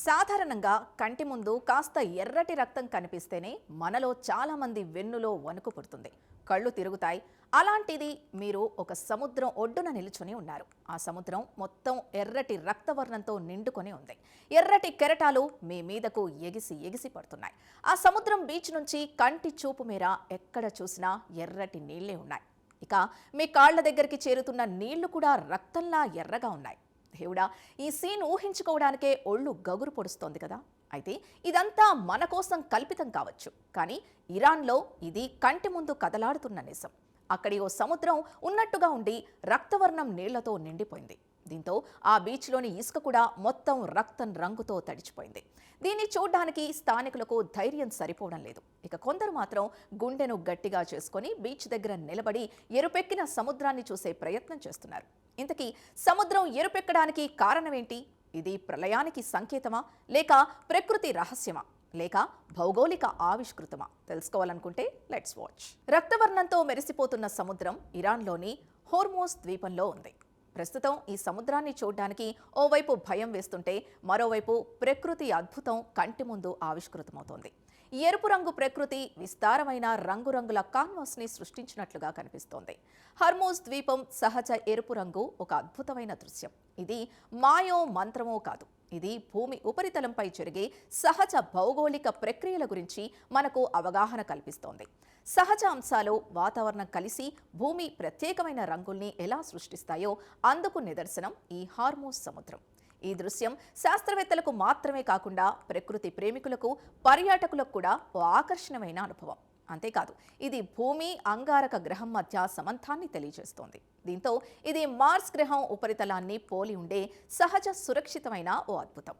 సాధారణంగా కంటి ముందు కాస్త ఎర్రటి రక్తం కనిపిస్తేనే మనలో చాలా మంది వెన్నులో వణుకు పుడుతుంది, కళ్ళు తిరుగుతాయి. అలాంటిది మీరు ఒక సముద్రం ఒడ్డున నిలుచుని ఉన్నారు. ఆ సముద్రం మొత్తం ఎర్రటి రక్తవర్ణంతో నిండుకొని ఉంది. ఎర్రటి కెరటాలు మీ మీదకు ఎగిసి ఎగిసి పడుతున్నాయి. ఆ సముద్రం బీచ్ నుంచి కంటి చూపు మేర ఎక్కడ చూసినా ఎర్రటి నీళ్లే ఉన్నాయి. ఇక మీ కాళ్ల దగ్గరికి చేరుతున్న నీళ్లు కూడా రక్తంలా ఎర్రగా ఉన్నాయి. దేవుడా, ఈ సీన్ ఊహించుకోవడానికే ఒళ్ళు గగురు పొడుస్తోంది కదా. అయితే ఇదంతా మన కోసం కల్పితం కావచ్చు, కానీ ఇరాన్లో ఇది కంటి ముందు కదలాడుతున్న నిజం. అక్కడి ఓ సముద్రం ఉన్నట్టుగా ఉండి రక్తవర్ణం నీళ్లతో నిండిపోయింది. దీంతో ఆ బీచ్లోని ఇసుక కూడా మొత్తం రక్తం రంగుతో తడిచిపోయింది. దీన్ని చూడ్డానికి స్థానికులకు ధైర్యం సరిపోవడం లేదు. ఇక కొందరు మాత్రం గుండెను గట్టిగా చేసుకొని బీచ్ దగ్గర నిలబడి ఎరుపెక్కిన సముద్రాన్ని చూసే ప్రయత్నం చేస్తున్నారు. ఇంతకీ సముద్రం ఎరుపెక్కడానికి కారణమేంటి? ఇది ప్రళయానికి సంకేతమా, లేక ప్రకృతి రహస్యమా, లేక భౌగోళిక ఆవిష్కృతమా? తెలుసుకోవాలనుకుంటే లెట్స్ వాచ్. రక్తవర్ణంతో మెరిసిపోతున్న సముద్రం ఇరాన్లోని హోర్మోజ్ ద్వీపంలో ఉంది. ప్రస్తుతం ఈ సముద్రాన్ని చూడ్డానికి ఓవైపు భయం వేస్తుంటే, మరోవైపు ప్రకృతి అద్భుతం కంటి ముందు ఆవిష్కృతమవుతోంది. ఎరుపు రంగు ప్రకృతి విస్తారమైన రంగురంగుల కాన్వాస్ని సృష్టించినట్లుగా కనిపిస్తోంది. హర్మోజ్ ద్వీపం సహజ ఎరుపు రంగు ఒక అద్భుతమైన దృశ్యం. ఇది మాయో మంత్రమో కాదు, ఇది భూమి ఉపరితలంపై జరిగే సహజ భౌగోళిక ప్రక్రియల గురించి మనకు అవగాహన కల్పిస్తోంది. సహజ అంశాలు, వాతావరణం కలిసి భూమి ప్రత్యేకమైన రంగుల్ని ఎలా సృష్టిస్తాయో అందుకు నిదర్శనం ఈ హార్మోజ్ సముద్రం. ఈ దృశ్యం శాస్త్రవేత్తలకు మాత్రమే కాకుండా ప్రకృతి ప్రేమికులకు, పర్యాటకులకు కూడా ఓ ఆకర్షణమైన అనుభవం. అంతేకాదు, ఇది భూమి, అంగారక గ్రహం మధ్య సంబంధాన్ని తెలియజేస్తోంది. దీంతో ఇది మార్స్ గ్రహం ఉపరితలాన్ని పోలి ఉండే సహజ సురక్షితమైన ఓ అద్భుతం.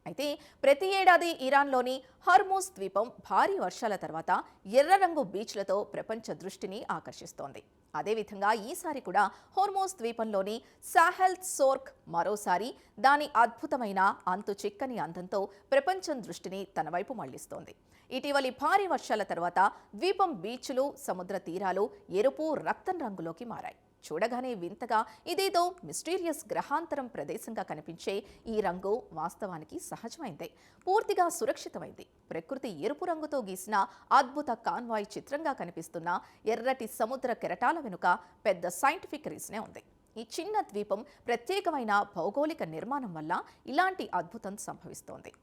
అయితే ప్రతి ఏడాది ఇరాన్లోని హర్మోజ్ ద్వీపం భారీ వర్షాల తర్వాత ఎర్ర రంగు బీచ్లతో ప్రపంచ దృష్టిని ఆకర్షిస్తోంది. అదేవిధంగా ఈసారి కూడా హోర్మోజ్ ద్వీపంలోని సాహెల్ సోర్క్ మరోసారి దాని అద్భుతమైన అంతు చిక్కని అందంతో ప్రపంచం దృష్టిని తన వైపు మళ్లిస్తోంది. ఇటీవలి భారీ వర్షాల తర్వాత ద్వీపం బీచ్లు, సముద్ర తీరాలు ఎరుపు, రక్తం రంగులోకి మారాయి. చూడగానే వింతగా, ఇదేదో మిస్టీరియస్ గ్రహాంతరం ప్రదేశంగా కనిపించే ఈ రంగు వాస్తవానికి సహజమైందే, పూర్తిగా సురక్షితమైంది. ప్రకృతి ఎరుపు రంగుతో గీసిన అద్భుత కాన్వాయ్ చిత్రంగా కనిపిస్తున్న ఎర్రటి సముద్ర కెరటాల వెనుక పెద్ద సైంటిఫిక్ రీజనే ఉంది. ఈ చిన్న ద్వీపం ప్రత్యేకమైన భౌగోళిక నిర్మాణం వల్ల ఇలాంటి అద్భుతం సంభవిస్తోంది.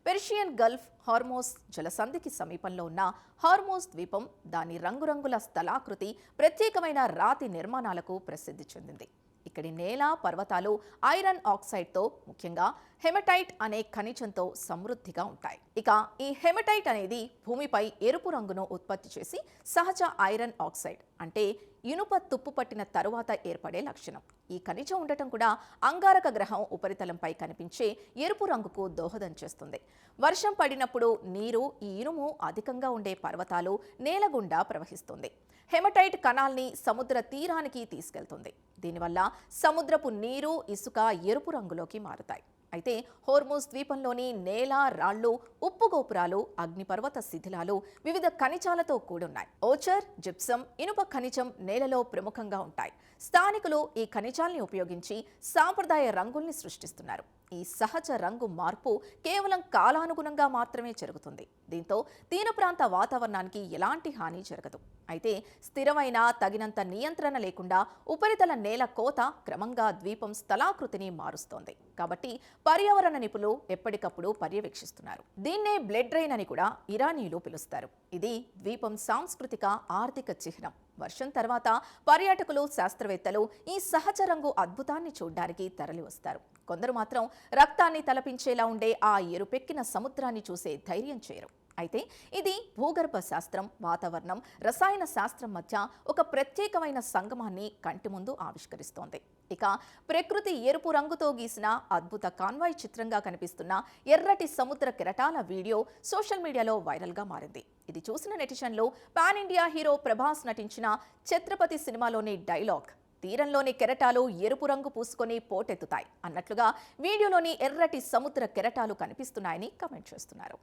పెర్షియన్ గల్ఫ్ హార్మోజ్ జలసంధికి సమీపంలో ఉన్న హార్మోజ్ ద్వీపం దాని రంగురంగుల స్థలాకృతి, ప్రత్యేకమైన రాతి నిర్మాణాలకు ప్రసిద్ధి చెందింది. ఇక్కడి నేల, పర్వతాలు ఐరన్ ఆక్సైడ్తో, ముఖ్యంగా హెమటైట్ అనే ఖనిజంతో సమృద్ధిగా ఉంటాయి. ఇక ఈ హెమటైట్ అనేది భూమిపై ఎరుపు రంగును ఉత్పత్తి చేసి సహజ ఐరన్ ఆక్సైడ్ అంటే ఇనుప తుప్పు పట్టిన తరువాత ఏర్పడే లక్షణం. ఈ ఖనిజం ఉండటం కూడా అంగారక గ్రహం ఉపరితలంపై కనిపించే ఎరుపు రంగుకు దోహదం చేస్తుంది. వర్షం పడినప్పుడు నీరు ఈ ఇనుము అధికంగా ఉండే పర్వతాలు, నేల గుండా ప్రవహిస్తుంది. హెమటైట్ కణాల్ని సముద్ర తీరానికి తీసుకెళ్తుంది. దీనివల్ల సముద్రపు నీరు, ఇసుక ఎరుపు రంగులోకి మారుతాయి. అయితే హోర్మోజ్ ద్వీపంలోని నేల, రాళ్లు, ఉప్పు గోపురాలు, అగ్నిపర్వత శిథిలాలు వివిధ ఖనిజాలతో కూడున్నాయి. ఓచర్, జిప్సం, ఇనుప ఖనిజం నేలలో ప్రముఖంగా ఉంటాయి. స్థానికులు ఈ ఖనిజాల్ని ఉపయోగించి సాంప్రదాయ రంగుల్ని సృష్టిస్తున్నారు. ఈ సహజ రంగు మార్పు కేవలం కాలానుగుణంగా మాత్రమే జరుగుతుంది. దీంతో తీర ప్రాంత వాతావరణానికి ఎలాంటి హాని జరగదు. అయితే స్థిరమైన, తగినంత నియంత్రణ లేకుండా ఉపరితల నేల కోత క్రమంగా ద్వీపం స్థలాకృతిని మారుస్తోంది. కాబట్టి పర్యావరణ నిపుణులు ఎప్పటికప్పుడు పర్యవేక్షిస్తున్నారు. దీన్నే బ్లడ్ రైన్ అని కూడా ఇరానీయులు పిలుస్తారు. ఇది ద్వీపం సాంస్కృతిక, ఆర్థిక చిహ్నం. వర్షం తర్వాత పర్యాటకులు, శాస్త్రవేత్తలు ఈ సహజ రంగు అద్భుతాన్ని చూడ్డానికి తరలి వస్తారు. కొందరు మాత్రం రక్తాన్ని తలపించేలా ఉండే ఆ ఎరుపెక్కిన సముద్రాన్ని చూసే ధైర్యం చేయరు. అయితే ఇది భూగర్భ శాస్త్రం, వాతావరణం, రసాయన శాస్త్రం మధ్య ఒక ప్రత్యేకమైన సంగమాన్ని కంటి ముందు ఆవిష్కరిస్తోంది. ఇక ప్రకృతి ఎరుపు రంగుతో గీసిన అద్భుత కాన్వాయ్ చిత్రంగా కనిపిస్తున్న ఎర్రటి సముద్ర కెరటాల వీడియో సోషల్ మీడియాలో వైరల్గా మారింది. ఇది చూసిన నెటిజన్లు పాన్ ఇండియా హీరో ప్రభాస్ నటించిన ఛత్రపతి సినిమాలోని డైలాగ్ "తీరంలోని కెరటాలు ఎరుపు రంగు పూసుకొని పోటెత్తుతాయి" అన్నట్లుగా వీడియోలోని ఎర్రటి సముద్ర కెరటాలు కనిపిస్తున్నాయని కామెంట్ చేస్తున్నారు.